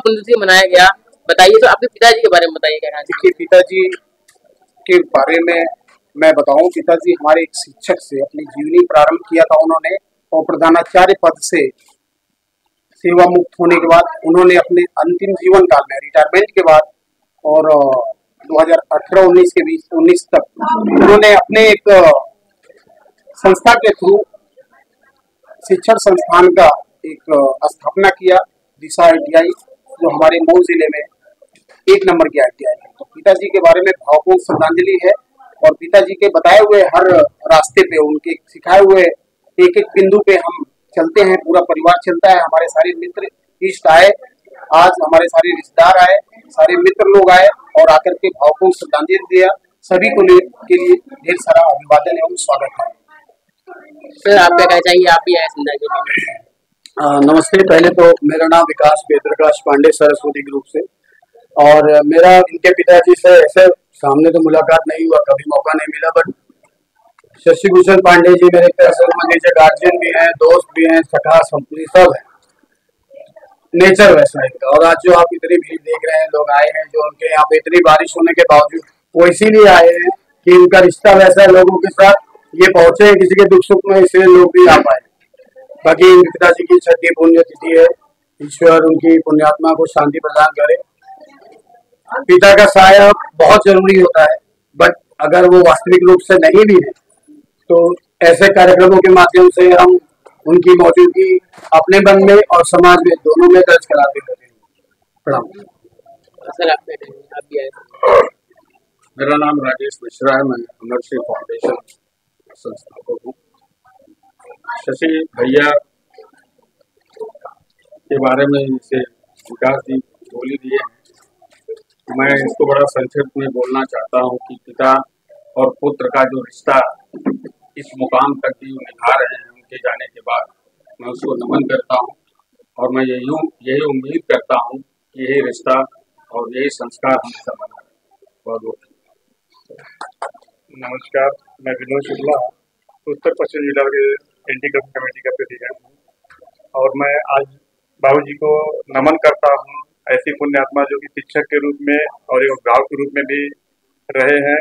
पुण्य से मनाया गया। बताइए, तो आपके पिताजी के बारे में बताइए क्या। देखिए, पिताजी के बारे में मैं बताऊं, पिताजी हमारे एक शिक्षक से अपनी जीवनी प्रारंभ किया था उन्होंने, और प्रधानाचार्य पद से सेवा मुक्त होने के बाद उन्होंने अपने अंतिम जीवन काल में रिटायरमेंट के बाद और 2018-19 के बीच 19 तक उन्होंने अपने एक संस्था के थ्रू शिक्षण संस्थान का एक स्थापना किया, दिशा ITI, जो हमारे मऊ जिले में 1 नंबर की ITI है। तो पिताजी के बारे में भावपूर्ण श्रद्धांजलि है, और पिताजी के बताए हुए हर रास्ते पे, उनके सिखाए हुए एक एक बिंदु पे हम चलते हैं, पूरा परिवार चलता है। हमारे सारे मित्र इष्ट आए, आज हमारे सारे रिश्तेदार आए, सारे मित्र लोग आए और आकर के भावपूर्ण श्रद्धांजलि दिया। सभी को के लिए ढेर सारा अभिवादन एवं स्वागत है। सर, आप क्या कहना चाहिए, आप भी आए श्रद्धांजलि में? नमस्ते। पहले तो मेरा नाम विकास वेदप्रकाश पांडे सरस्वती ग्रुप से, और मेरा इनके पिताजी से ऐसे सामने तो मुलाकात नहीं हुआ, कभी मौका नहीं मिला, बट शशि भूषण पांडे जी मेरे नीचे गार्जियन भी हैं, दोस्त भी हैं, सखा संपत्ति सब है। नेचर वैसा है। और आज जो आप इतनी भीड़ देख रहे हैं, लोग आए हैं जो उनके यहाँ पे इतनी बारिश होने के बावजूद वो इसीलिए आए हैं कि उनका रिश्ता वैसा है लोगों के साथ, ये पहुंचे हैं किसी के दुख सुख में, इसलिए लोग भी आ पाए। बाकी पिताजी की 6ठी पुण्यतिथि है, ईश्वर उनकी पुण्यात्मा को शांति प्रदान करे। पिता का साया बहुत जरूरी होता है, बट अगर वो वास्तविक रूप से नहीं भी है तो ऐसे कार्यक्रमों के माध्यम से हम उनकी मौजूदगी अपने मन में और समाज में दोनों में दर्ज कराते रहते हैं। प्रणाम। सर, आप भी आए। मेरा नाम राजेश मिश्रा है, मैं अमरसिंह फाउंडेशन संस्थापक हूँ। शशि भैया के बारे में जैसे विकास जी बोली दिए हैं, मैं इसको बड़ा संक्षिप्त में बोलना चाहता हूँ कि पिता और पुत्र का जो रिश्ता इस मुकाम तक भी निभा रहे हैं, उनके जाने के बाद मैं उसको नमन करता हूँ, और मैं यही उम्मीद करता हूँ कि यही रिश्ता और यही संस्कार हमेशा बना रहे। बहुत बहुत नमस्कार, मैं विनोद शुक्ला उत्तर पश्चिम जिला के एंटी करप्शन कमेटी का प्रेसिडेंट हूँ, और मैं आज बाबूजी को नमन करता हूँ। ऐसी पुण्यात्मा जो कि शिक्षक के रूप में और एक अभिभावक के रूप में भी रहे हैं।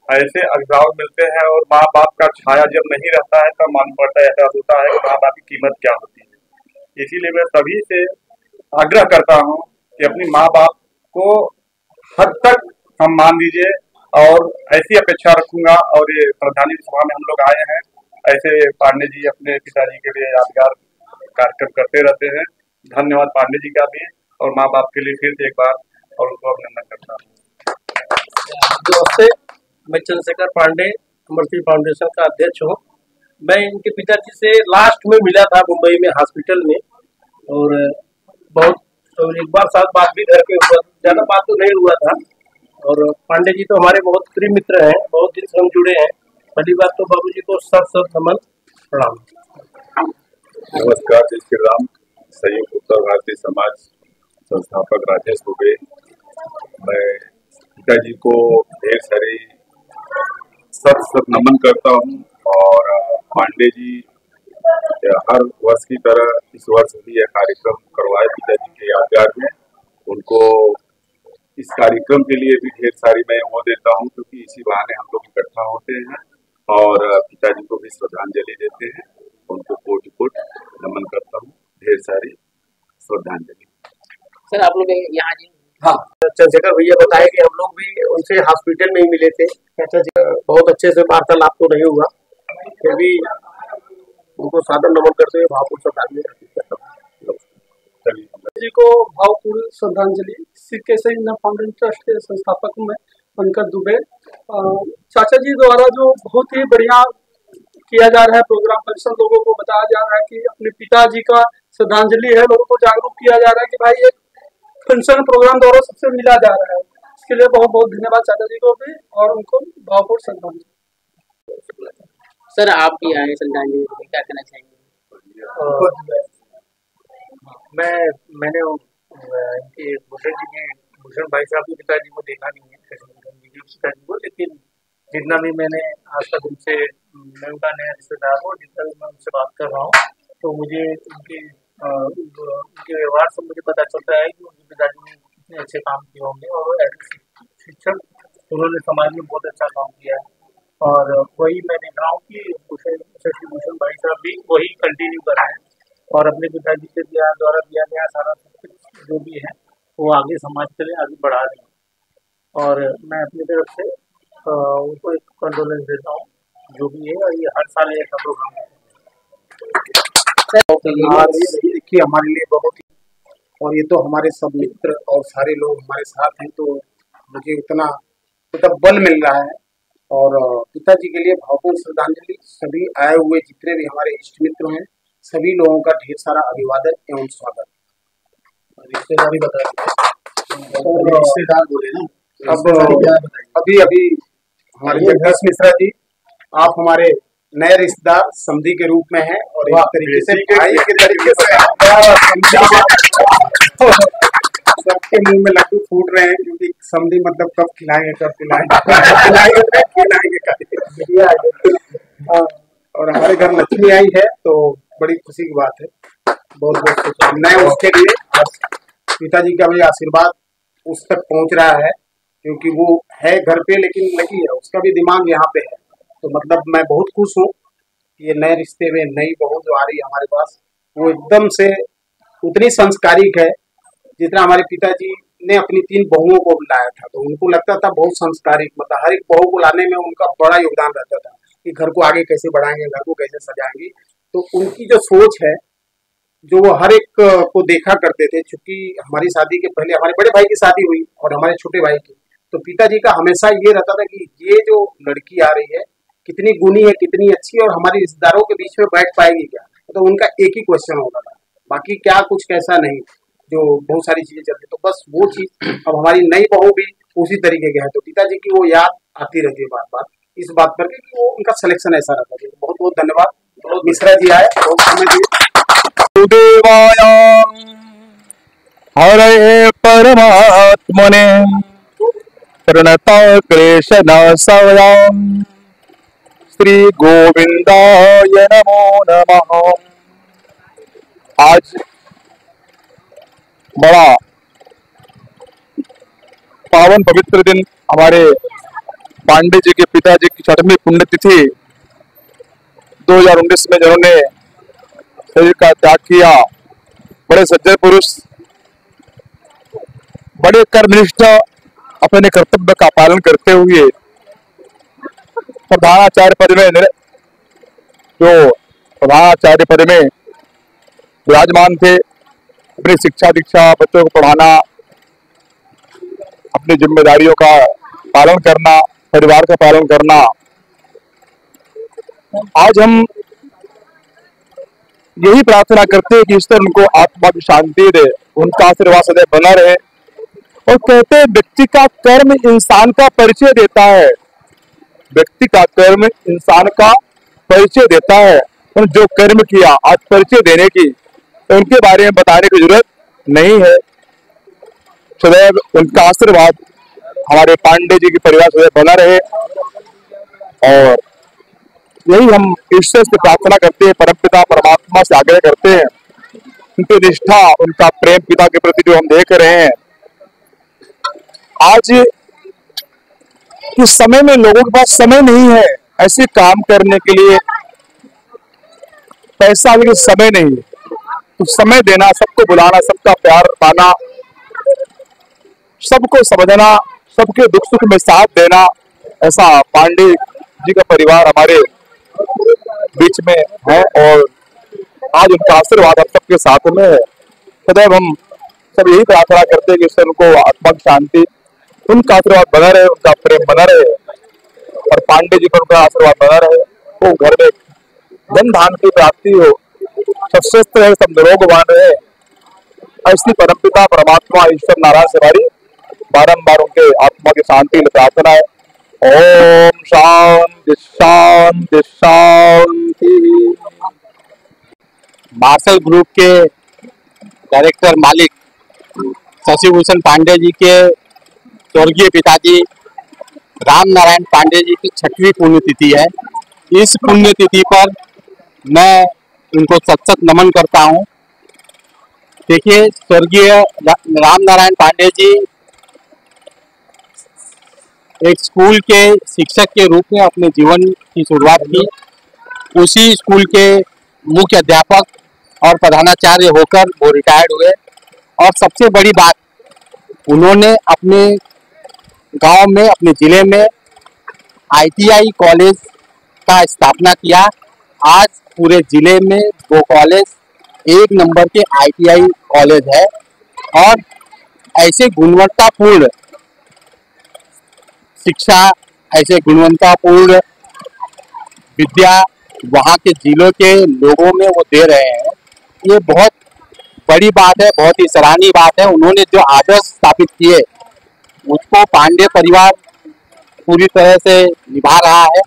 ऐसे अभिभावक मिलते हैं और माँ बाप का छाया जब नहीं रहता है तब मालूम पड़ता है, ऐसा होता है कि माँ बाप की कीमत क्या होती है। इसीलिए मैं सभी से आग्रह करता हूँ कि अपनी माँ बाप को हद तक हम मान लीजिए, और ऐसी अपेक्षा रखूंगा। और ये श्रद्धांजलि सभा में हम लोग आए हैं, ऐसे पांडे जी अपने पिताजी के लिए यादगार कार्यक्रम करते रहते हैं। धन्यवाद पांडे जी का भी, और माँ बाप के लिए फिर से एक बार और उनको अभिनंदन करता हूँ। नमस्ते, मैं चंद्रशेखर पांडे अमरसिंह फाउंडेशन का अध्यक्ष हूँ। मैं इनके पिताजी से लास्ट में मिला था मुंबई में हॉस्पिटल में, और बहुत एक बार साथ बात भी घर के ऊपर, ज्यादा बात तो नहीं हुआ था। और पांडे जी तो हमारे बहुत प्रिय मित्र हैं, बहुत दिन से हम जुड़े हैं। पहली बात तो बाबूजी को सत नमन, प्रणाम। नमस्कार, जय श्री राम। संयुक्त उत्तर भारतीय समाज संस्थापक राजेश दुबे। मैं पिताजी को ढेर सारी सत नमन करता हूँ, और पांडे जी हर वर्ष की तरह इस वर्ष भी यह कार्यक्रम करवाए पिताजी के यादगार में। उनको इस कार्यक्रम के लिए भी ढेर सारी मैं वो देता हूँ, क्योंकि इसी बहाने हम लोग इकट्ठा होते हैं और पिताजी को भी श्रद्धांजलि देते हैं। उनको कोटि कोटि नमन करता हूँ, ढेर सारी श्रद्धांजलि। सर, आप लोग यहाँ जी? हाँ, चंद्रशेखर भैया बताए कि हम लोग भी उनसे हॉस्पिटल में ही मिले थे। बहुत अच्छे से वार्तालाप तो नहीं हुआ, फिर भी उनको सादर नमन करते हुए भावपूर्ण श्रद्धांजलि जी को भावपूर्ण श्रद्धांजलि। श्री केसरी फाउंडेशन ट्रस्ट के संस्थापक में पंकज दुबे। चाचा जी द्वारा जो बहुत ही बढ़िया किया जा रहा है प्रोग्राम फंक्शन, लोगों को बताया जा रहा है कि अपने पिताजी का श्रद्धांजलि है, लोगों को जागरूक किया जा रहा है कि भाई एक फंक्शन प्रोग्राम द्वारा सबसे मिला जा रहा है। इसके लिए बहुत बहुत धन्यवाद चाचा जी को भी, और उनको भावपूर्ण श्रद्धांजलि। सर, आप भी आए श्रद्धांजलि, क्या कहना चाहेंगे? मैंने इनके भूषण भाई साहब के पिताजी को देखा नहीं है, पिताजी को, लेकिन जितना भी मैंने आज तक उनसे, मैं उनका नया रिश्तेदार हूँ, जितना भी मैं उनसे बात कर रहा हूँ, तो मुझे उनके उनके व्यवहार से मुझे पता चलता है कि उनके पिताजी ने कितने अच्छे काम किए होंगे और एज शिक्षक उन्होंने समाज में बहुत अच्छा काम किया है। और वही मैं देख रहा हूँ कि शशिभूषण भाई साहब भी वही कंटिन्यू कर रहे हैं और अपने पिताजी के द्वारा दिया गया सारा जो भी है वो आगे समाज के लिए आगे बढ़ा रहे हैं। और मैं अपनी तरफ से उनको एक कंडोलेंस देता हूँ जो भी है, और ये हर साल ऐसा प्रोग्राम है। देखिए हमारे लिए बहुत, और ये तो हमारे सब मित्र और सारे लोग हमारे साथ हैं, तो मुझे उतना बल मिल रहा है। और पिताजी के लिए भावपूर्ण श्रद्धांजलि। सभी आए हुए जितने भी हमारे इष्ट मित्र हैं सभी लोगों का ढेर सारा अभिवादन एवं स्वागत। रिश्तेदारी बताइए, रिश्तेदार बोले ना। अब अभी हमारे जगदीश मिश्रा जी, आप हमारे नए रिश्तेदार समधी के रूप में हैं और इस तरीके से भाई के तरीके से सबके मुंह में लड्डू फूट रहे हैं, क्योंकि समधी मतलब कब खिलाएंगे कब खिलाएंगे। और हमारे घर लक्ष्मी आई है तो बड़ी खुशी की बात है। बहुत बहुत शुभकामनाएं उसके लिए। पिताजी का भी आशीर्वाद उस तक पहुंच रहा है, क्योंकि वो है घर पे लेकिन लगी है, उसका भी दिमाग यहाँ पे है। तो मतलब मैं बहुत खुश हूँ कि ये नए रिश्ते में नई बहू जो आ रही है हमारे पास, वो एकदम से उतनी संस्कारिक है जितना हमारे पिताजी ने अपनी 3 बहुओं को लाया था। तो उनको लगता था बहुत संस्कारिक, मतलब हर एक बहू को लाने में उनका बड़ा योगदान रहता था कि घर को आगे कैसे बढ़ाएंगे, घर को कैसे सजाएंगे। तो उनकी जो सोच है, जो वो हर एक को देखा करते थे, चूंकि हमारी शादी के पहले हमारे बड़े भाई की शादी हुई और हमारे छोटे भाई की, तो पिताजी का हमेशा ये रहता था कि ये जो लड़की आ रही है कितनी गुणी है, कितनी अच्छी, और हमारे रिश्तेदारों के बीच में बैठ पाएगी क्या। तो उनका एक ही क्वेश्चन होता था, बाकी क्या कुछ कैसा नहीं, जो बहुत सारी चीजें चलती। तो बस वो चीज अब हमारी नई बहू भी उसी तरीके के है, तो पिताजी की वो याद आती रहती है बात इस बात पर कि वो उनका सिलेक्शन ऐसा रहता है। बहुत बहुत धन्यवाद। मिश्रा जी आए, बहुत समय दिए। देवाय हरे परमात्मने प्रणता क्लेश नाशयाम श्री गोविंदाय नमो नमः। आज बड़ा पावन पवित्र दिन, हमारे पांडे जी के पिताजी की 6वीं पुण्यतिथि 2019 में जिन्होंने शरीर का त्याग किया। बड़े सज्जन पुरुष, बड़े कर्मनिष्ठ, अपने कर्तव्य का पालन करते हुए प्रधानाचार्य पद में विराजमान थे। अपनी शिक्षा दीक्षा, बच्चों को पढ़ाना, अपनी जिम्मेदारियों का पालन करना, परिवार का पालन करना। आज हम यही प्रार्थना करते हैं कि ईश्वर उनको आत्मा की शांति दे, उनका आशीर्वाद सदैव बना रहे। और कहते हैं व्यक्ति का कर्म इंसान का परिचय देता है, व्यक्ति का कर्म इंसान का परिचय देता है। और जो कर्म किया, आज परिचय देने की, तो उनके बारे में बताने की जरूरत नहीं है। सदैव उनका आशीर्वाद हमारे पांडे जी के परिवार सदैव बना रहे। और यही हम ईश्वर से प्रार्थना करते हैं, परमपिता परमात्मा से आग्रह करते हैं। उनकी निष्ठा, उनका प्रेम पिता के प्रति जो हम देख रहे हैं, आज इस समय में लोगों के पास समय नहीं है ऐसे काम करने के लिए, पैसा लेकिन समय नहीं। तो समय देना, सबको बुलाना, सबका प्यार पाना, सबको समझना, सबके दुख सुख में साथ देना, ऐसा पांडे जी का परिवार हमारे बीच में है। और आज उनका आशीर्वाद हम सबके साथ में है। सदैव हम सब यही प्रार्थना करते हैं कि ईश्वर उनको आत्मा की शांति, उनका आशीर्वाद बना रहे, उनका प्रेम बना रहे, और पांडे जी पर उनका आशीर्वाद बना रहे। तो घर में धन धान की प्राप्ति हो, सब स्वस्थ रहे, सब निरोगवान रहे। ऐसी परमपिता परमात्मा ईश्वर नारायण से हमारी बारंबार उनके आत्मा की शांति में प्रार्थना है। ओम शांति शांति शांति। मार्शल ग्रुप के डायरेक्टर मालिक शशिभूषण पांडे जी के स्वर्गीय पिताजी राम नारायण पांडे जी की 6वीं पुण्यतिथि है। इस पुण्यतिथि पर मैं उनको सत नमन करता हूं। देखिए, स्वर्गीय राम नारायण पांडे जी एक स्कूल के शिक्षक के रूप में अपने जीवन की शुरुआत की। उसी स्कूल के मुख्य अध्यापक और प्रधानाचार्य होकर वो रिटायर्ड हुए। और सबसे बड़ी बात, उन्होंने अपने गांव में, अपने जिले में ITI कॉलेज का स्थापना किया। आज पूरे जिले में वो कॉलेज 1 नंबर के ITI कॉलेज है। और ऐसे गुणवत्तापूर्ण शिक्षा, ऐसे गुणवत्तापूर्ण विद्या वहाँ के जिलों के लोगों में वो दे रहे हैं। ये बहुत बड़ी बात है, बहुत ही सराहनीय बात है। उन्होंने जो आदर्श स्थापित किए उसको पांडे परिवार पूरी तरह से निभा रहा है।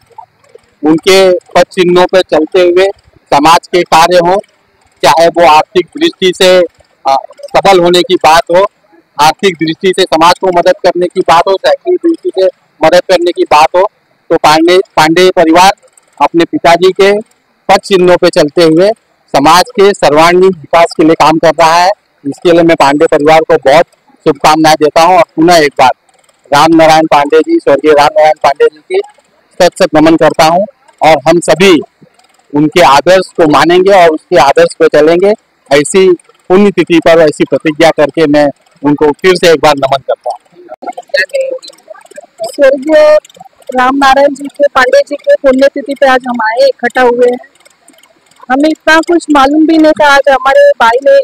उनके पद चिन्हों पर चलते हुए समाज के कार्य हों, चाहे वो आर्थिक दृष्टि से सबल होने की बात हो, आर्थिक दृष्टि से समाज को मदद करने की बात हो, शैक्षणिक दृष्टि से मदद करने की बात हो, तो पांडे परिवार अपने पिताजी के पद चिन्हों पे चलते हुए समाज के सर्वांगीण विकास के लिए काम कर रहा है। इसके लिए मैं पांडे परिवार को बहुत शुभकामनाएं देता हूं। और पुनः एक बार राम नारायण पांडे जी, स्वर्गीय राम नारायण पांडे जी की सत नमन करता हूं। और हम सभी उनके आदर्श को मानेंगे और उसके आदर्श पे चलेंगे। ऐसी पुण्यतिथि पर ऐसी प्रतिज्ञा करके मैं उनको फिर से एक बार नमन करता हूँ। स्वर्गीय राम नारायण जी के, पांडे जी के पुण्यतिथि पे आज हम आए, इकट्ठा हुए हैं। हमें इतना कुछ मालूम भी नहीं था। आज हमारे भाई ने,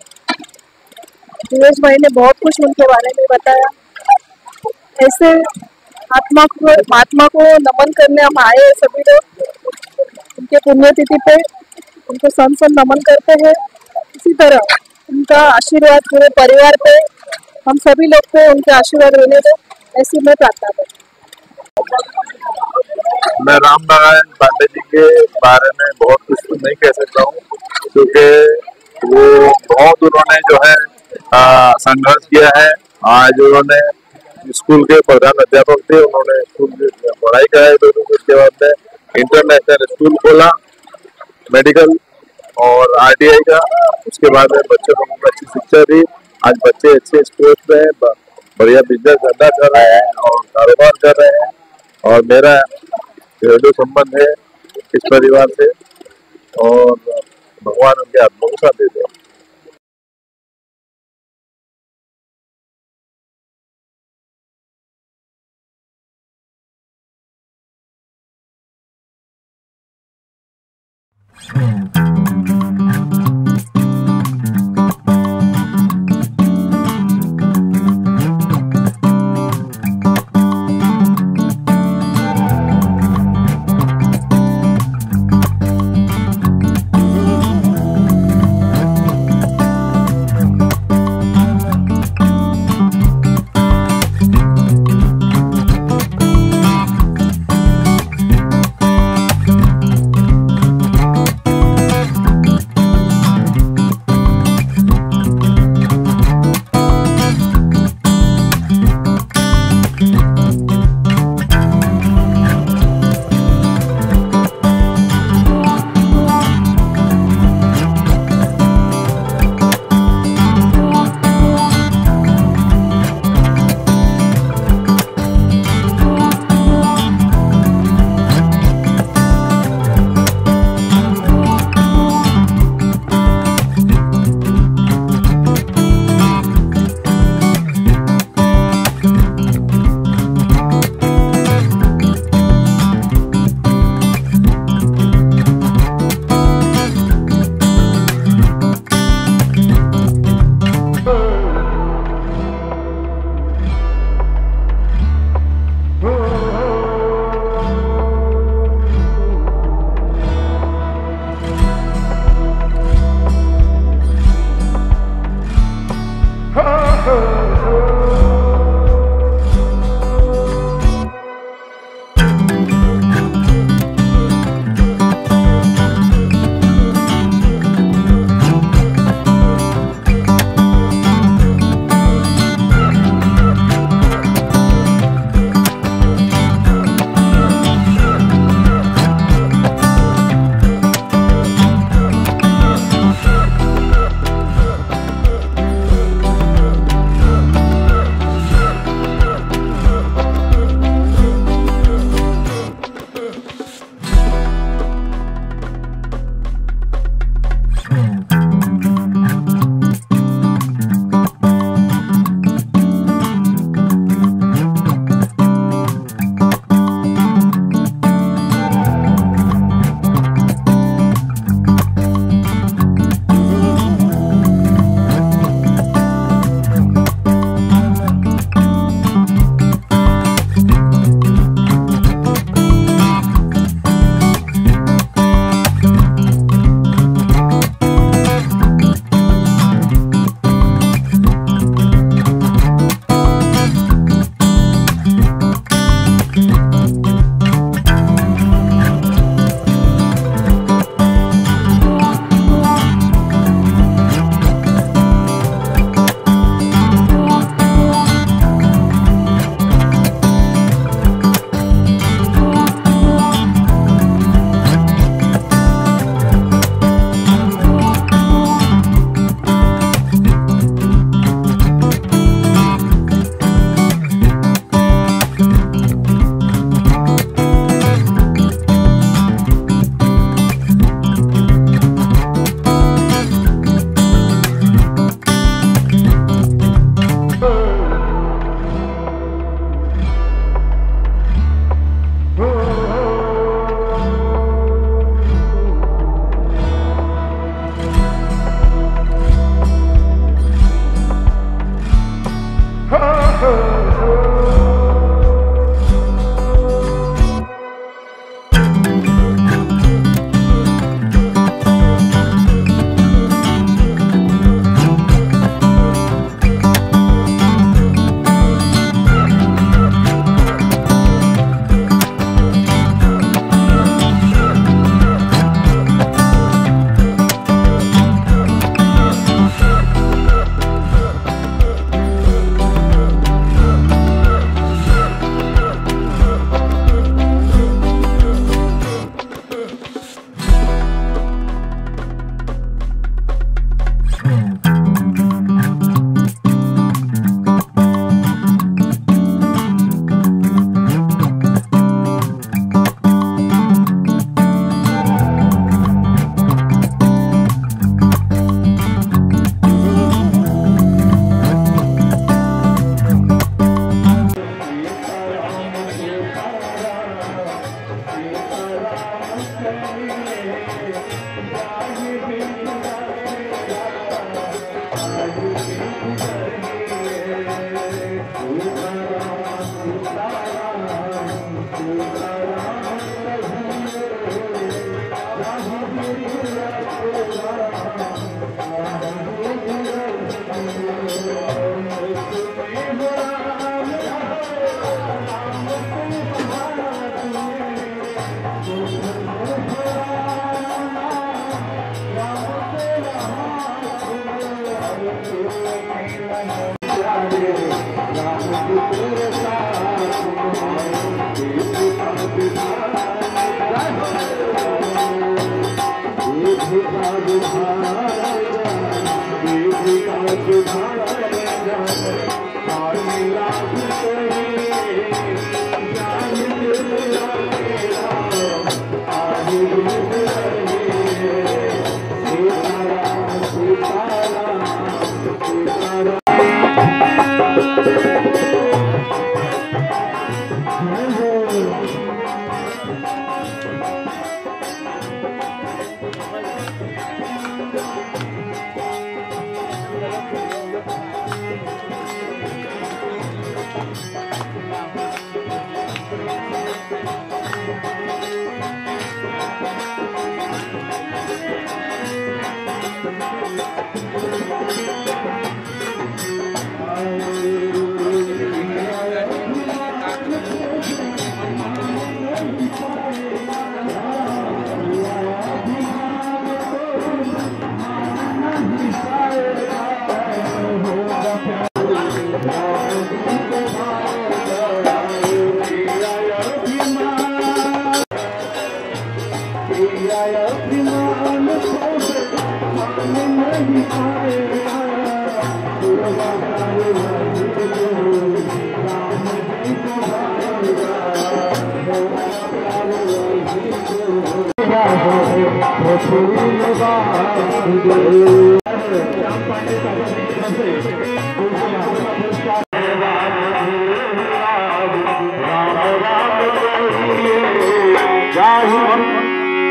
दिनेश भाई ने बहुत कुछ उनके बारे में बताया। ऐसे महात्मा को नमन करने हम आए सभी लोग। उनके पुण्यतिथि पे उनको सन नमन करते हैं। इसी तरह उनका आशीर्वाद पूरे परिवार पे, हम सभी लोग पे उनके आशीर्वाद रहने दो, ऐसी मैं प्रार्थना करती हूँ। मैं राम नारायण पांडे जी के बारे में बहुत कुछ तो नहीं कह सकता हूँ, क्योंकि वो बहुत उन्होंने जो है संघर्ष किया है। आज उन्होंने स्कूल के प्रधान अध्यापक थे, उन्होंने स्कूल में पढ़ाई कराई। उसके बाद में इंटरनेशनल स्कूल खोला, मेडिकल और RTI का। उसके बाद में बच्चों को अच्छी शिक्षा दी। आज बच्चे अच्छे स्पोर्ट्स में हैं, बढ़िया बिजनेस धंधा कर रहे हैं और कारोबार कर रहे हैं। और मेरा घरेलू संबंध है इस परिवार से, और भगवान उनके आत्मा को साथ देते हैं।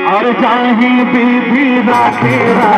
और चाहे बीबी तेरा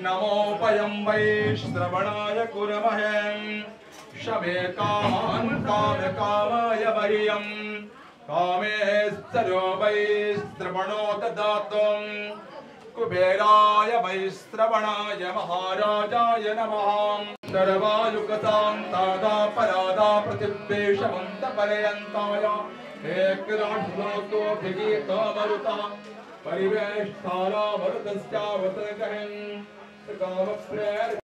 नमोपयं वैश्रवणाय कुर्महे शमे कामान् कामकामाय मह्यं कामेश्वरो वैश्रवणो ददातु कुबेराय वैश्रवणाय महाराजाय नमः सर्वायुगतान्तादा परादा प्रतिवेशवन्तपर्यन्ताय एकराष्ट्रोतो मरुता परिवेष्टारा मरुतस्यावतर्गहन् कामप्रेर